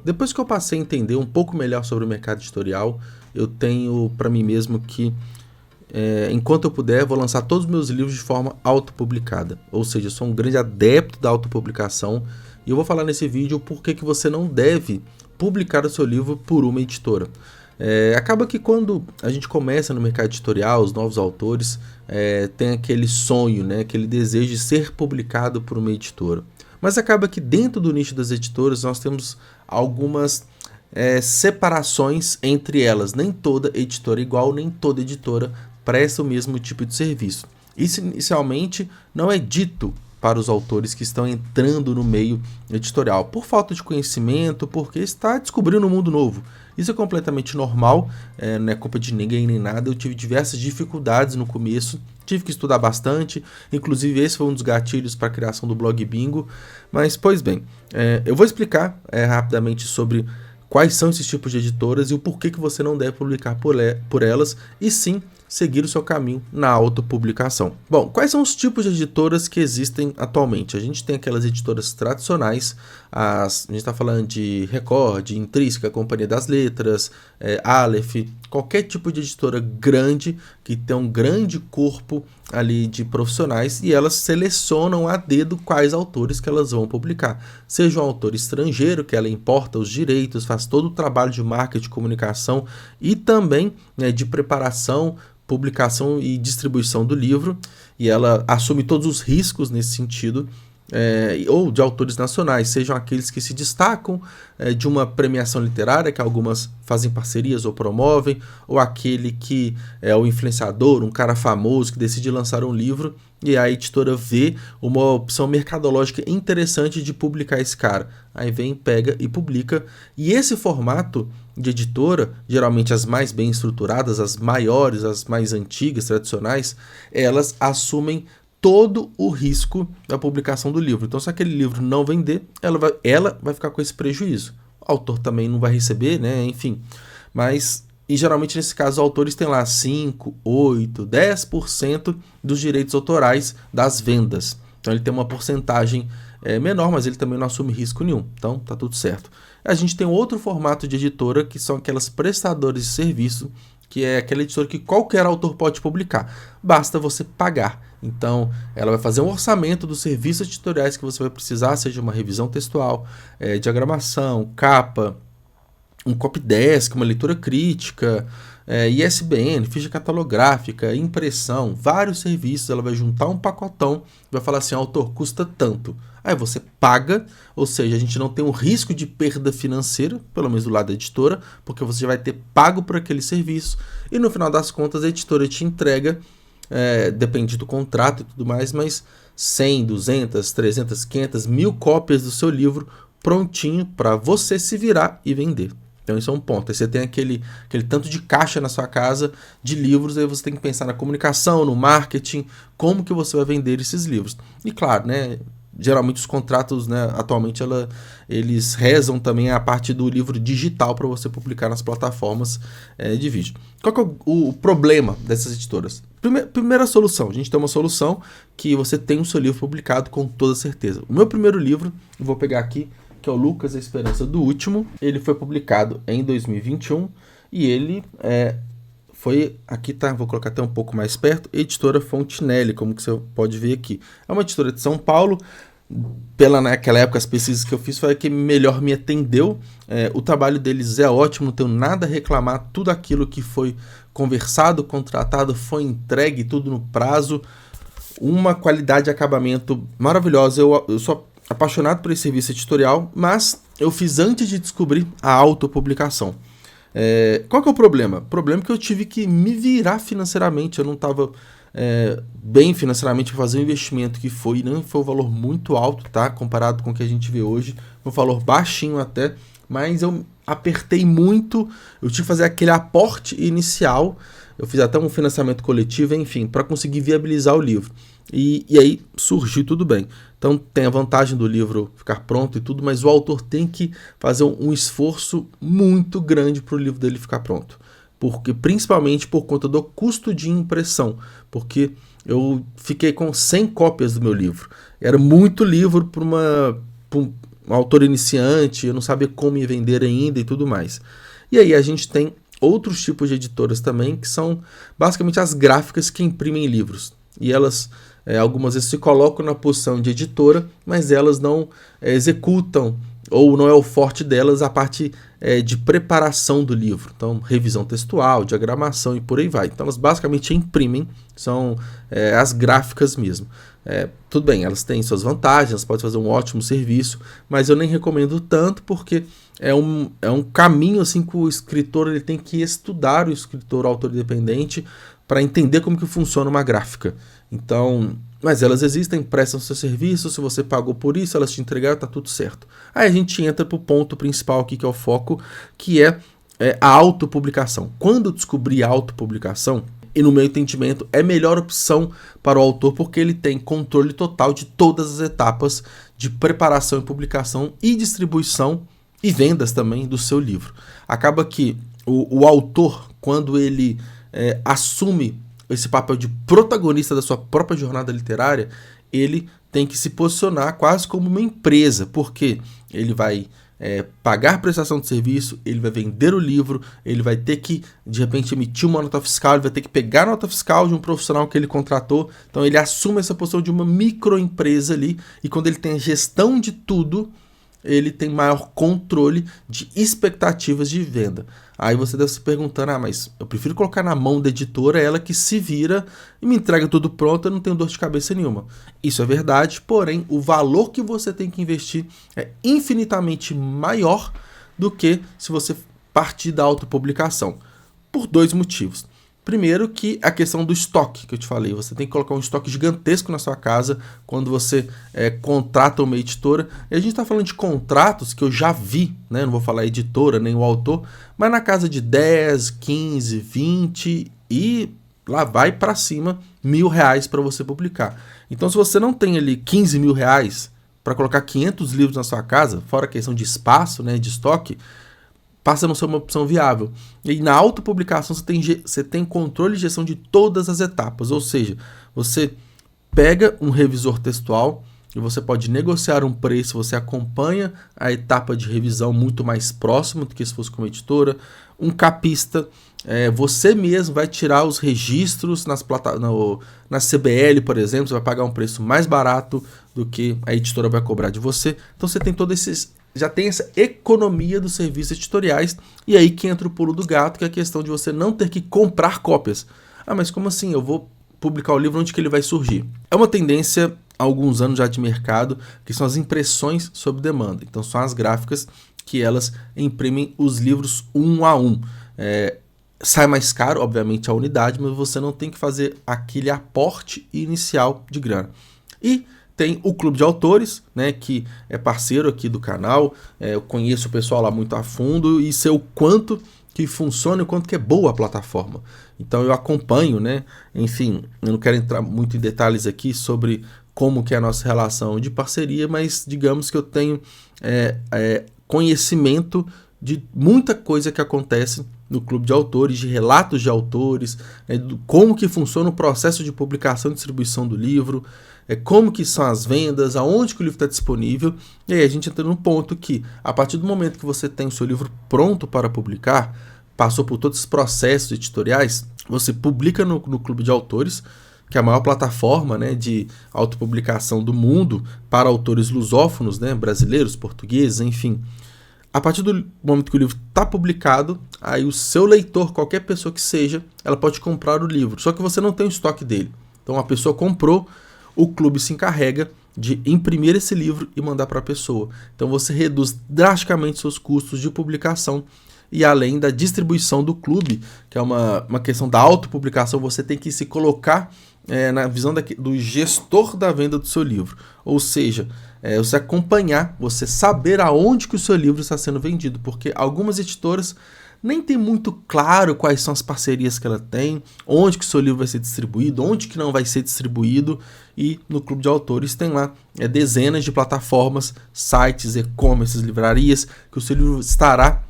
Depois que eu passei a entender um pouco melhor sobre o mercado editorial, eu tenho para mim mesmo que, enquanto eu puder, vou lançar todos os meus livros de forma autopublicada. Ou seja, eu sou um grande adepto da autopublicação e eu vou falar nesse vídeo por que você não deve publicar o seu livro por uma editora. Acaba que quando a gente começa no mercado editorial, os novos autores têm aquele sonho, né, aquele desejo de ser publicado por uma editora. Mas acaba que dentro do nicho das editoras nós temos algumas separações entre elas. Nem toda editora é igual, nem toda editora presta o mesmo tipo de serviço. Isso inicialmente não é dito para os autores que estão entrando no meio editorial, por falta de conhecimento, porque está descobrindo um mundo novo. Isso é completamente normal, não é culpa de ninguém nem nada. Eu tive diversas dificuldades no começo, tive que estudar bastante, inclusive esse foi um dos gatilhos para a criação do blog Bingo. Mas, pois bem, eu vou explicar rapidamente sobre quais são esses tipos de editoras e o porquê que você não deve publicar por elas, e sim seguir o seu caminho na autopublicação. Bom, quais são os tipos de editoras que existem atualmente? A gente tem aquelas editoras tradicionais, a gente está falando de Record, Intrínseca, Companhia das Letras, Aleph, qualquer tipo de editora grande que tem um grande corpo ali de profissionais, e elas selecionam a dedo quais autores que elas vão publicar. Seja um autor estrangeiro, que ela importa os direitos, faz todo o trabalho de marketing, comunicação e também de preparação, publicação e distribuição do livro, e ela assume todos os riscos nesse sentido, ou de autores nacionais, sejam aqueles que se destacam de uma premiação literária, que algumas fazem parcerias ou promovem, ou aquele que é o influenciador, um cara famoso que decide lançar um livro, e a editora vê uma opção mercadológica interessante de publicar esse cara. Aí vem, pega e publica. E esse formato de editora, geralmente as mais bem estruturadas, as maiores, as mais antigas, tradicionais, elas assumem todo o risco da publicação do livro. Então, se aquele livro não vender, ela vai ficar com esse prejuízo. O autor também não vai receber, né? Enfim. Mas, e geralmente nesse caso, os autores têm lá 5, 8, 10% dos direitos autorais das vendas. Então, ele tem uma porcentagem menor, mas ele também não assume risco nenhum. Então, tá tudo certo. A gente tem outro formato de editora, que são aquelas prestadoras de serviço, que é aquela editora que qualquer autor pode publicar. Basta você pagar. Então, ela vai fazer um orçamento dos serviços editoriais que você vai precisar, seja uma revisão textual, diagramação, capa, um copydesk, uma leitura crítica, ISBN, ficha catalográfica, impressão, vários serviços. Ela vai juntar um pacotão e vai falar assim: autor, custa tanto. Aí você paga, ou seja, a gente não tem um risco de perda financeira, pelo menos do lado da editora, porque você já vai ter pago por aquele serviço, e no final das contas a editora te entrega, depende do contrato e tudo mais, mas 100, 200, 300, 500, 1000 cópias do seu livro prontinho para você se virar e vender. Então isso é um ponto. Aí você tem aquele tanto de caixa na sua casa de livros, aí você tem que pensar na comunicação, no marketing, como que você vai vender esses livros. E claro, né, geralmente os contratos, né, atualmente eles rezam também a parte do livro digital para você publicar nas plataformas de vídeo. Qual que é o problema dessas editoras? Primeira solução, a gente tem uma solução que você tem o seu livro publicado com toda certeza. O meu primeiro livro, eu vou pegar aqui, que é o Lucas, a Esperança do Último. Ele foi publicado em 2021 e ele foi, aqui tá, vou colocar até um pouco mais perto, editora Fontinelli, como que você pode ver aqui. É uma editora de São Paulo. Naquela época, as pesquisas que eu fiz foi a que melhor me atendeu. O trabalho deles é ótimo, não tenho nada a reclamar. Tudo aquilo que foi conversado, contratado, foi entregue, tudo no prazo. Uma qualidade de acabamento maravilhosa. Eu sou apaixonado por esse serviço editorial, mas eu fiz antes de descobrir a autopublicação. Qual que é o problema? O problema é que eu tive que me virar financeiramente. Eu não estava bem financeiramente para fazer um investimento que foi, não foi um valor muito alto, tá? Comparado com o que a gente vê hoje, um valor baixinho até, mas eu apertei muito, eu tive que fazer aquele aporte inicial, eu fiz até um financiamento coletivo, enfim, para conseguir viabilizar o livro. E aí surgiu tudo bem. Então tem a vantagem do livro ficar pronto e tudo, mas o autor tem que fazer um esforço muito grande para o livro dele ficar pronto. Porque, principalmente por conta do custo de impressão, porque eu fiquei com 100 cópias do meu livro. Era muito livro para um autor iniciante, eu não sabia como me vender ainda e tudo mais. E aí a gente tem outros tipos de editoras também, que são basicamente as gráficas que imprimem livros. E elas, algumas vezes, se colocam na posição de editora, mas elas não executam, ou não é o forte delas, a parte de preparação do livro. Então, revisão textual, diagramação e por aí vai. Então, elas basicamente imprimem, são as gráficas mesmo. Tudo bem, elas têm suas vantagens, elas podem fazer um ótimo serviço, mas eu nem recomendo tanto porque é um caminho assim que o escritor ele tem que estudar, o escritor, o autor independente, para entender como que funciona uma gráfica. Então, mas elas existem, prestam seu serviço, se você pagou por isso, elas te entregaram, tá tudo certo. Aí a gente entra pro ponto principal aqui, que é o foco, que é a autopublicação. Quando eu descobri a autopublicação, e no meu entendimento, é a melhor opção para o autor, porque ele tem controle total de todas as etapas de preparação e publicação e distribuição e vendas também do seu livro. Acaba que o autor, quando ele assume esse papel de protagonista da sua própria jornada literária, ele tem que se posicionar quase como uma empresa, porque ele vai pagar prestação de serviço, ele vai vender o livro, ele vai ter que, de repente, emitir uma nota fiscal, ele vai ter que pegar a nota fiscal de um profissional que ele contratou, então ele assume essa posição de uma microempresa ali, e quando ele tem a gestão de tudo, ele tem maior controle de expectativas de venda. Aí você deve se perguntando, mas eu prefiro colocar na mão da editora, ela que se vira e me entrega tudo pronto, eu não tenho dor de cabeça nenhuma. Isso é verdade, porém o valor que você tem que investir é infinitamente maior do que se você partir da autopublicação, por dois motivos. Primeiro que a questão do estoque, que eu te falei, você tem que colocar um estoque gigantesco na sua casa quando você contrata uma editora. E a gente está falando de contratos que eu já vi, né? Não vou falar editora nem o autor, mas na casa de 10, 15, 20 e lá vai para cima R$1.000 para você publicar. Então se você não tem ali R$15.000 para colocar 500 livros na sua casa, fora a questão de espaço, né, de estoque, passa a não ser uma opção viável. E na autopublicação você tem controle e gestão de todas as etapas, ou seja, você pega um revisor textual e você pode negociar um preço, você acompanha a etapa de revisão muito mais próximo do que se fosse com uma editora, um capista, você mesmo vai tirar os registros na CBL, por exemplo, você vai pagar um preço mais barato do que a editora vai cobrar de você, então você tem todos esses... Já tem essa economia dos serviços editoriais, e aí que entra o pulo do gato, que é a questão de você não ter que comprar cópias. Mas como assim? Eu vou publicar o livro, onde que ele vai surgir? É uma tendência há alguns anos já de mercado, que são as impressões sob demanda. Então são as gráficas que elas imprimem os livros um a um. Sai mais caro, obviamente, a unidade, mas você não tem que fazer aquele aporte inicial de grana. E tem o Clube de Autores, né, que é parceiro aqui do canal, eu conheço o pessoal lá muito a fundo e sei o quanto que funciona e o quanto que é boa a plataforma. Então eu acompanho, né, enfim, eu não quero entrar muito em detalhes aqui sobre como que é a nossa relação de parceria, mas digamos que eu tenho conhecimento de muita coisa que acontece no Clube de Autores, de relatos de autores, como que funciona o processo de publicação e distribuição do livro, como que são as vendas, aonde que o livro está disponível. E aí a gente entra num ponto que, a partir do momento que você tem o seu livro pronto para publicar, passou por todos os processos editoriais, você publica no Clube de Autores, que é a maior plataforma, né, de autopublicação do mundo para autores lusófonos, né, brasileiros, portugueses, enfim. A partir do momento que o livro está publicado, aí o seu leitor, qualquer pessoa que seja, ela pode comprar o livro, só que você não tem o estoque dele. Então a pessoa comprou, o clube se encarrega de imprimir esse livro e mandar para a pessoa. Então você reduz drasticamente seus custos de publicação e além da distribuição do clube, que é uma questão da autopublicação, você tem que se colocar na visão do gestor da venda do seu livro. Ou seja, você acompanhar, você saber aonde que o seu livro está sendo vendido, porque algumas editoras nem tem muito claro quais são as parcerias que ela tem, onde que o seu livro vai ser distribuído, onde que não vai ser distribuído, e no Clube de Autores tem lá dezenas de plataformas, sites, e-commerces, livrarias, que o seu livro estará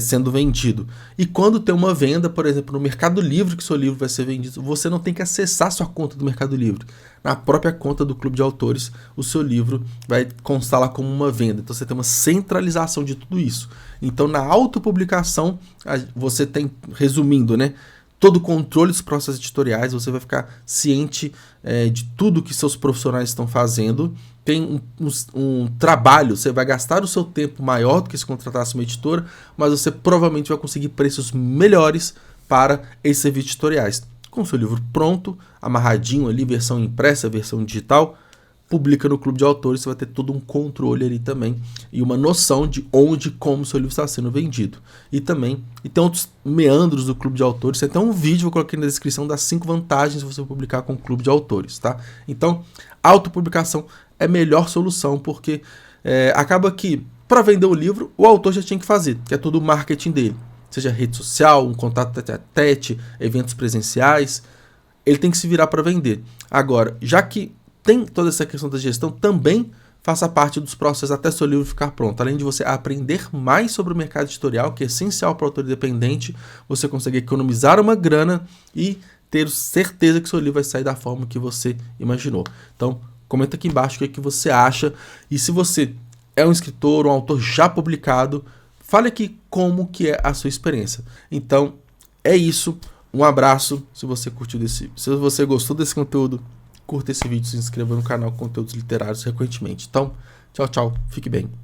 sendo vendido. E quando tem uma venda, por exemplo, no Mercado Livre que seu livro vai ser vendido, você não tem que acessar sua conta do Mercado Livre. Na própria conta do Clube de Autores, o seu livro vai constar lá como uma venda. Então você tem uma centralização de tudo isso. Então na autopublicação, você tem, resumindo, né, todo o controle dos processos editoriais, você vai ficar ciente de tudo que seus profissionais estão fazendo. Tem um trabalho, você vai gastar o seu tempo maior do que se contratasse uma editora, mas você provavelmente vai conseguir preços melhores para esses serviços editoriais. Com o seu livro pronto, amarradinho ali, versão impressa, versão digital, publica no Clube de Autores, você vai ter todo um controle ali também e uma noção de onde e como o seu livro está sendo vendido. E tem outros meandros do Clube de Autores, tem até um vídeo, eu coloquei na descrição, das 5 vantagens de você publicar com o Clube de Autores, tá? Então, autopublicação é a melhor solução, porque acaba que, para vender o livro, o autor já tinha que fazer, que é todo o marketing dele, seja rede social, um contato tete a tete, eventos presenciais, ele tem que se virar para vender. Agora, já que tem toda essa questão da gestão, também faça parte dos processos até seu livro ficar pronto. Além de você aprender mais sobre o mercado editorial, que é essencial para o autor independente, você consegue economizar uma grana e ter certeza que seu livro vai sair da forma que você imaginou. Então, comenta aqui embaixo o que você acha. E se você é um escritor, um autor já publicado, fale aqui como que é a sua experiência. Então, é isso. Um abraço. Se você gostou desse conteúdo, curta esse vídeo, se inscreva no canal Conteúdos Literários recorrentemente. Então, tchau, tchau. Fique bem.